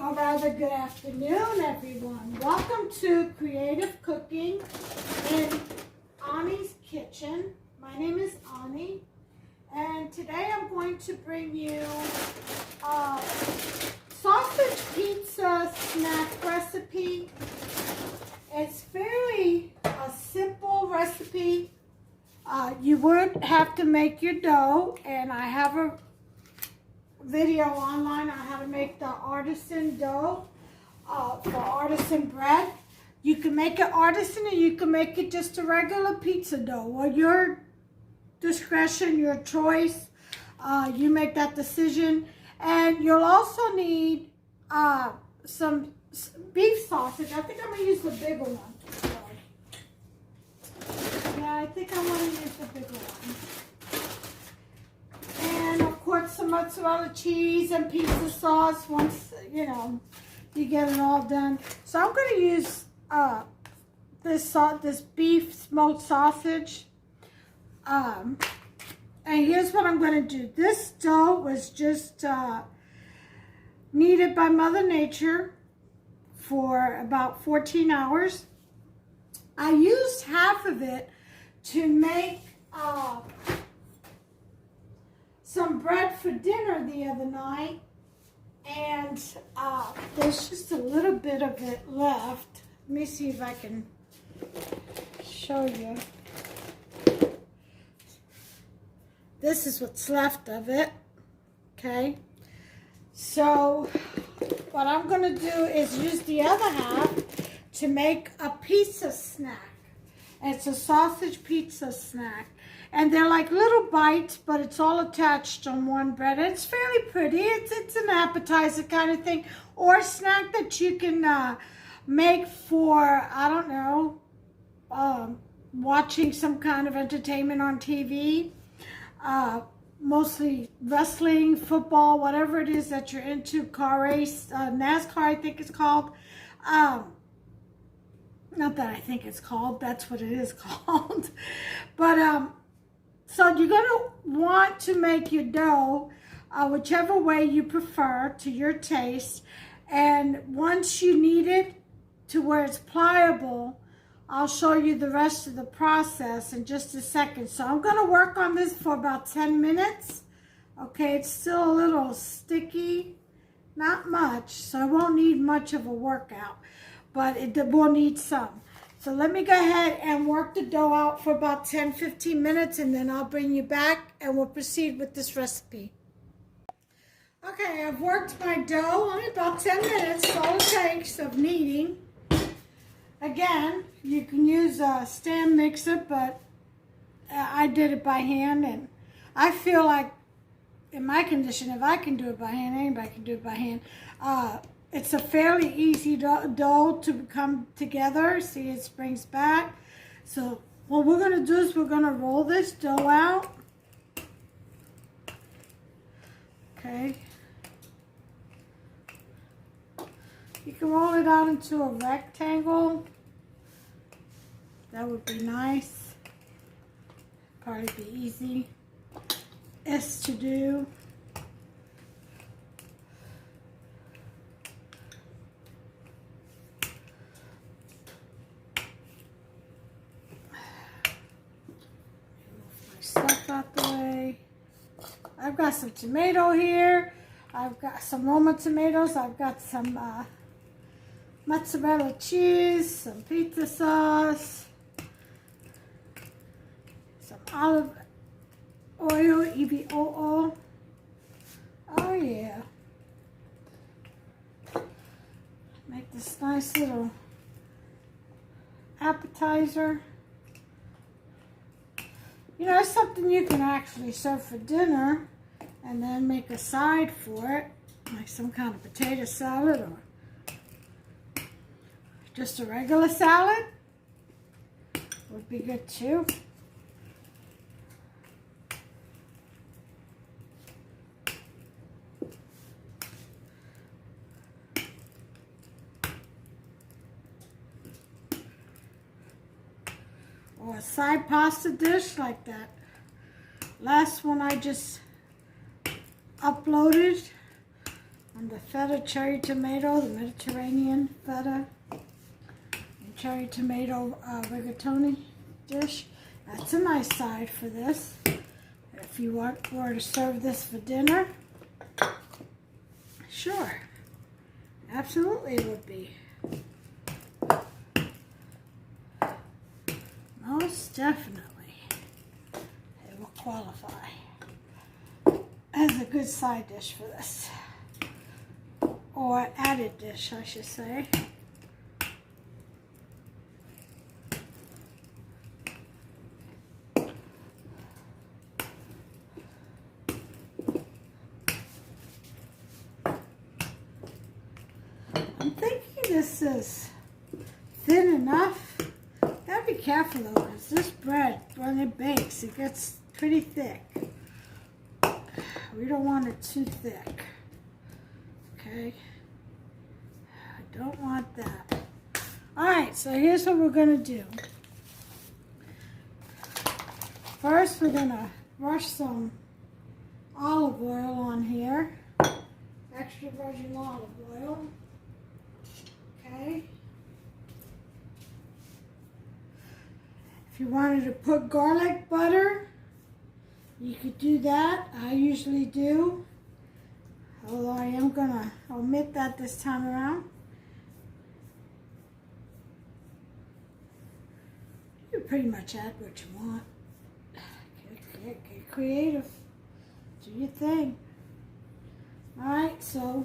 or rather good afternoon, everyone. Welcome to Creative Cooking in Annie's Kitchen. My name is Annie, and today I'm going to bring you a sausage pizza snack recipe. It's fairly a simple recipe. You would have to make your dough, and I have a video online on how to make the artisan dough for artisan bread. You can make it artisan, or you can make it just a regular pizza dough. Well, your discretion, your choice. You make that decision. And you'll also need some beef sausage. I think I'm going to use the bigger one. Yeah, I think I'm going to use the bigger one. And of course some mozzarella cheese and pizza sauce once, you get it all done. So I'm going to use this beef smoked sausage. And here's what I'm going to do. This dough was just kneaded by Mother Nature for about 14 hours. I used half of it to make some bread for dinner the other night, and there's just a little bit of it left. Let me see if I can show you. This is what's left of it. Okay, so what I'm going to do is use the other half to make a pizza snack. It's a sausage pizza snack. And they're like little bites, but it's all attached on one bread. It's fairly pretty. It's an appetizer kind of thing. Or a snack that you can make for, I don't know, watching some kind of entertainment on TV. Mostly wrestling, football, whatever it is that you're into, car race, NASCAR I think it's called. Not that I think it's called, that's what it is called. But, so you're going to want to make your dough whichever way you prefer to your taste. And once you knead it to where it's pliable, I'll show you the rest of the process in just a second. So I'm going to work on this for about 10 minutes. Okay, it's still a little sticky, not much, so I won't need much of a workout, but it will need some. So let me go ahead and work the dough out for about 10-15 minutes, and then I'll bring you back and we'll proceed with this recipe. Okay, I've worked my dough only about 10 minutes, all it takes of kneading. Again, you can use a stand mixer, but I did it by hand, and I feel like in my condition, if I can do it by hand, anybody can do it by hand. It's a fairly easy dough to come together. See, it springs back. So what we're going to do is we're going to roll this dough out. Okay. You can roll it out into a rectangle. That would be nice. Probably be easiest to do. Stuff out the way. I've got some tomato here. I've got some Roma tomatoes. I've got some mozzarella cheese, some pizza sauce, some olive oil, EVOO. Oh yeah. Make this nice little appetizer. It's something you can actually serve for dinner and then make a side for it, like some kind of potato salad or just a regular salad would be good too. Or a side pasta dish like that last one I just uploaded. on the feta cherry tomato, the Mediterranean feta and cherry tomato rigatoni dish. That's a nice side for this. If you were to serve this for dinner, sure, absolutely it would be. Most definitely, it will qualify as a good side dish for this, or added dish, I should say. I'm thinking this is thin enough. Gotta be careful though, because this bread, when it bakes, it gets pretty thick. We don't want it too thick. Okay? I don't want that. Alright, so here's what we're gonna do. First, we're gonna brush some olive oil on here. Extra virgin olive oil. Okay? If you wanted to put garlic butter, you could do that. I usually do, although I am gonna omit that this time around. You pretty much add what you want. Get creative. Do your thing. Alright, so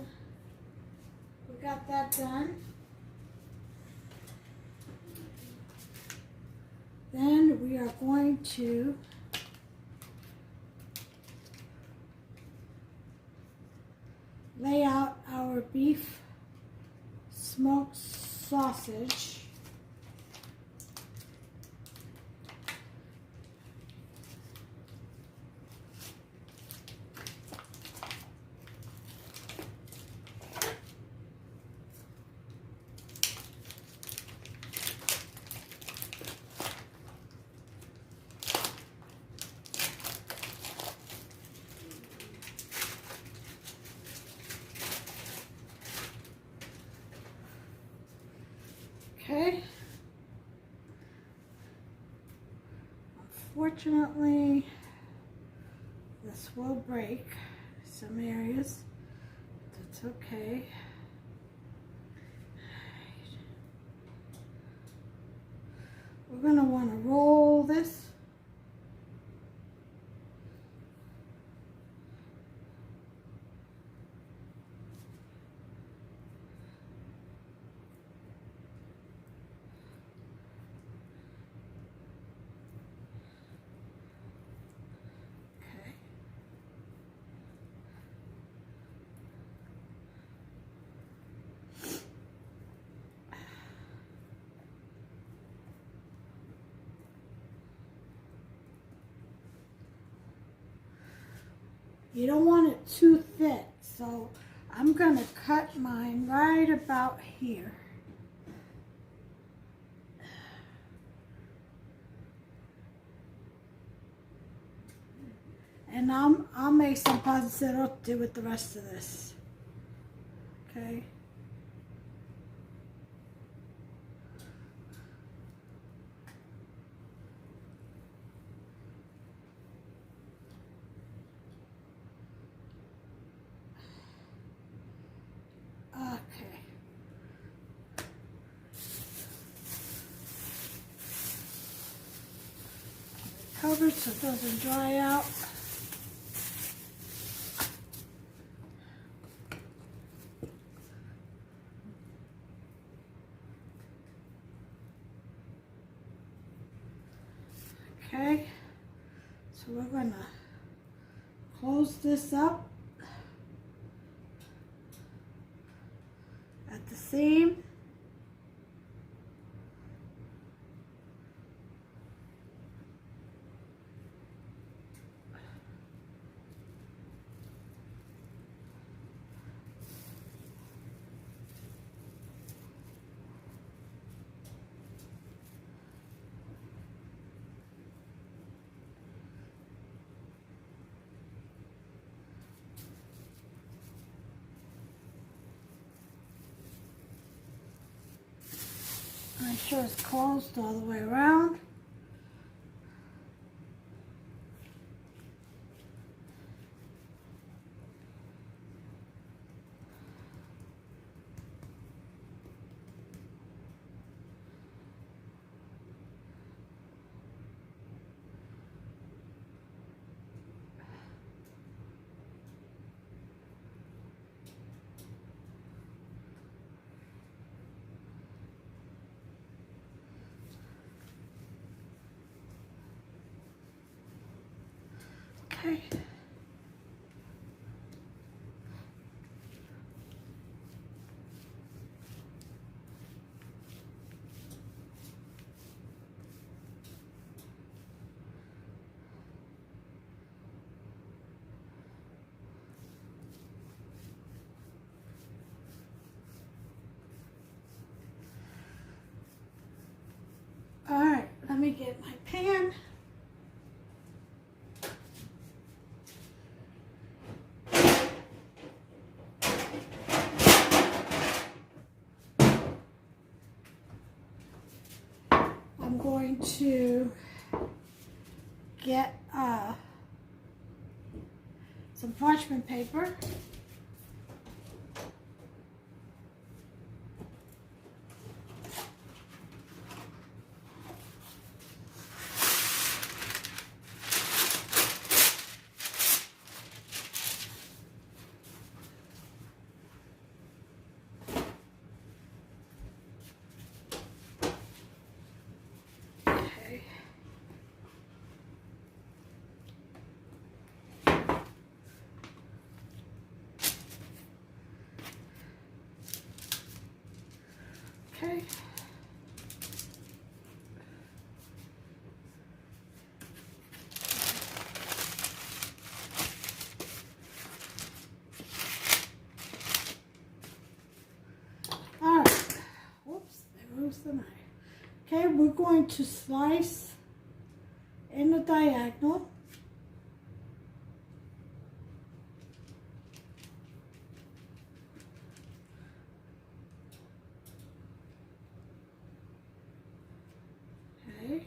we got that done. Then we are going to lay out our beef smoked sausage. Okay. Unfortunately, this will break some areas. That's okay. We're going to want to roll this. You don't want it too thick, so I'm going to cut mine right about here. And I'll make some pancero to do with the rest of this. Okay. Okay. Cover it so it doesn't dry out. Okay, so we're gonna close this up at the seam. Make sure it's closed all the way around. Okay. All right, let me get my pan. I'm going to get some parchment paper. Okay. All right. Whoops, there goes the knife. Okay, we're going to slice in the diagonal. Okay.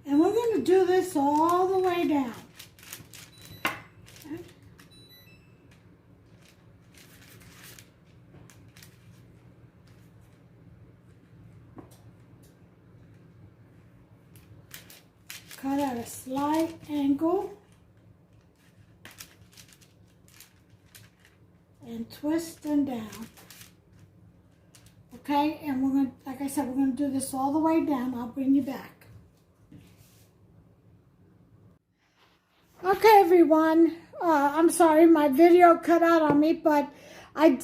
And we're going to do this all the way down. Okay. Cut at a slight angle and twist them down. Okay, and we're going to, like I said, we're going to do this all the way down. I'll bring you back. Okay, everyone, I'm sorry, my video cut out on me, but I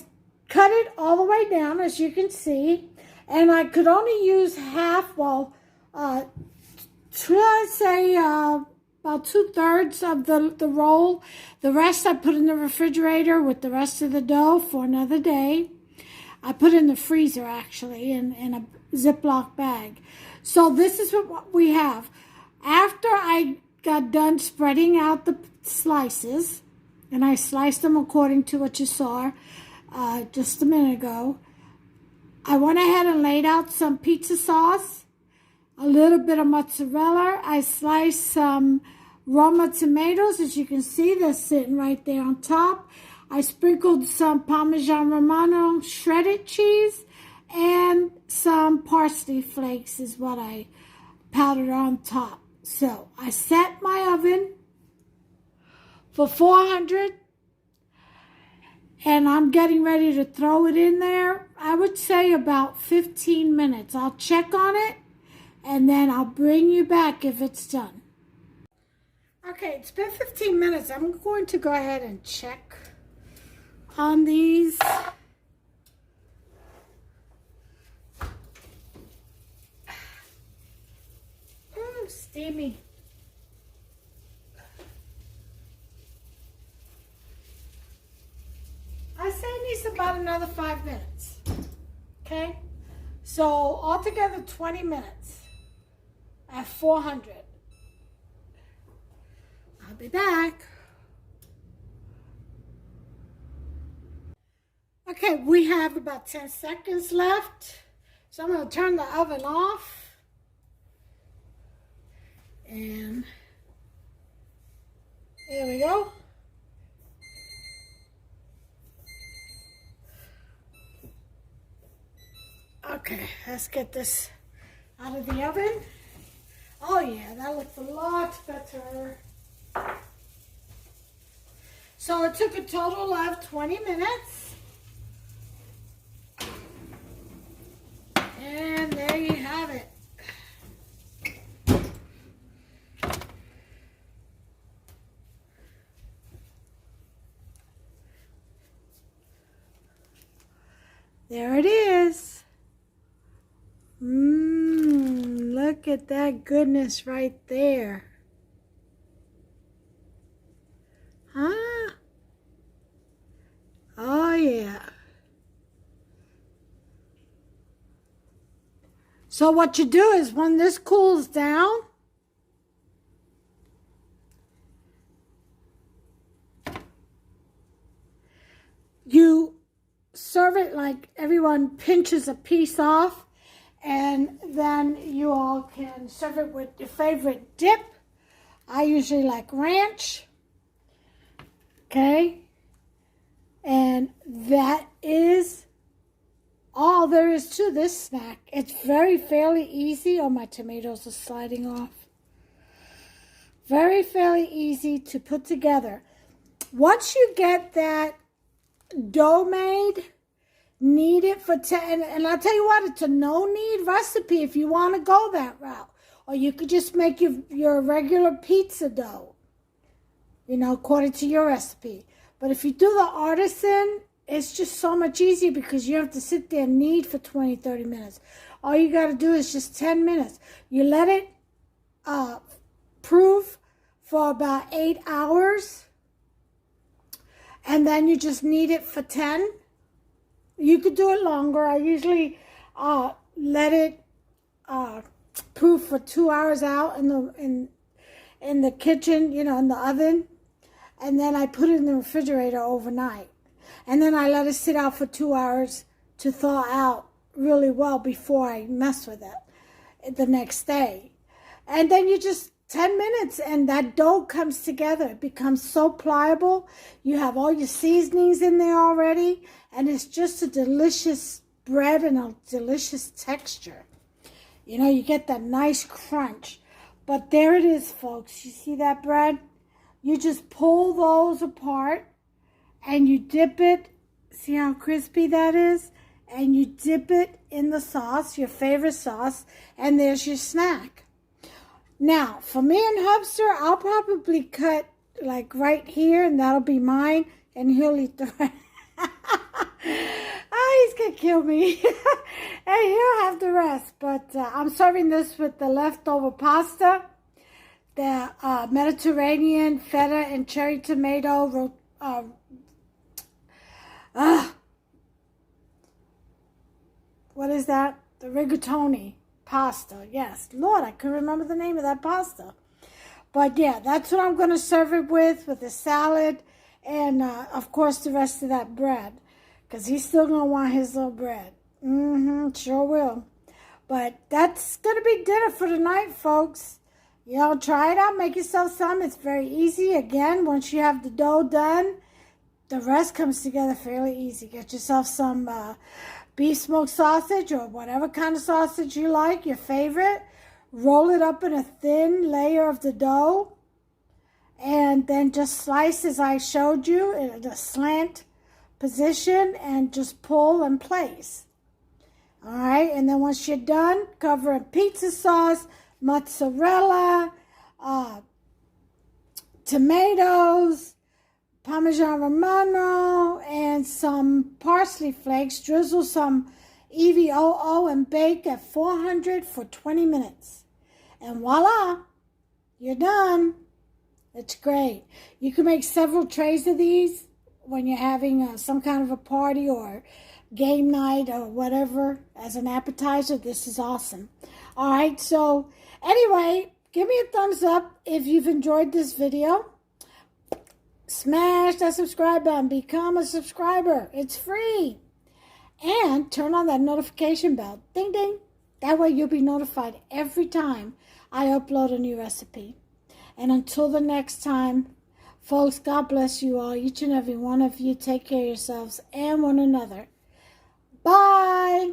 cut it all the way down, as you can see, and I could only use half, well, should I say about 2/3 of the roll. The rest I put in the refrigerator with the rest of the dough for another day. I put in the freezer, actually, in a Ziploc bag. So this is what we have. After I got done spreading out the slices, and I sliced them according to what you saw just a minute ago, I went ahead and laid out some pizza sauce, a little bit of mozzarella. I sliced some Roma tomatoes. As you can see, they're sitting right there on top. I sprinkled some Parmesan Romano shredded cheese, and some parsley flakes is what I powdered on top. So I set my oven for 400, and I'm getting ready to throw it in there. I would say about 15 minutes. I'll check on it and then I'll bring you back if it's done. Okay, it's been 15 minutes. I'm going to go ahead and check on these. Ooh, steamy. I say it needs about another 5 minutes. Okay? So altogether 20 minutes at 400. I'll be back. Okay, we have about 10 seconds left. So I'm going to turn the oven off. And there we go. Okay, let's get this out of the oven. Oh yeah, that looks a lot better. So it took a total of 20 minutes. And there you have it. There it is. Look at that goodness right there. Huh? Oh, yeah. So what you do is when this cools down, you serve it like everyone pinches a piece off, and then you all can serve it with your favorite dip. I usually like ranch. Okay? And that is all there is to this snack. It's fairly easy. Oh, my tomatoes are sliding off. Fairly easy to put together. Once you get that dough made, knead it for 10, and I'll tell you what, it's a no knead recipe if you want to go that route. Or you could just make your regular pizza dough, you know, according to your recipe. But if you do the artisan, it's just so much easier because you have to sit there and knead for 20, 30 minutes. All you got to do is just 10 minutes. You let it proof for about 8 hours, and then you just knead it for 10. You could do it longer. I usually let it proof for 2 hours out in the kitchen, you know, in the oven, and then I put it in the refrigerator overnight, and then I let it sit out for 2 hours to thaw out really well before I mess with it the next day. And then you just 10 minutes and that dough comes together. It becomes so pliable. You have all your seasonings in there already, and it's just a delicious bread and a delicious texture. You know, you get that nice crunch. But there it is, folks. You see that bread? You just pull those apart and you dip it. See how crispy that is? And you dip it in the sauce, your favorite sauce, and there's your snack. Now, for me and Hubster, I'll probably cut like right here, and that'll be mine, and he'll eat the rest. Oh, he's going to kill me. And he'll have the rest. But I'm serving this with the leftover pasta, the Mediterranean feta and cherry tomato what is that? The rigatoni pasta. Yes, Lord, I couldn't remember the name of that pasta. But yeah, that's what I'm going to serve it with the salad and, of course, the rest of that bread. Because he's still going to want his little bread. Sure will. But that's going to be dinner for tonight, folks. You know, try it out. Make yourself some. It's very easy. Again, once you have the dough done, the rest comes together fairly easy. Get yourself some beef smoked sausage or whatever kind of sausage you like, your favorite. Roll it up in a thin layer of the dough. And then just slice as I showed you in a slant position and just pull and place. All right, and then once you're done, cover in pizza sauce, mozzarella, tomatoes, Parmesan Romano, and some parsley flakes. Drizzle some EVOO and bake at 400 for 20 minutes. And voila, you're done. It's great. You can make several trays of these when you're having some kind of a party or game night or whatever as an appetizer. This is awesome. All right, so anyway, give me a thumbs up if you've enjoyed this video. Smash that subscribe button. Become a subscriber. It's free. And turn on that notification bell. Ding, ding. That way you'll be notified every time I upload a new recipe. And until the next time, folks, God bless you all. Each and every one of you. Take care of yourselves and one another. Bye.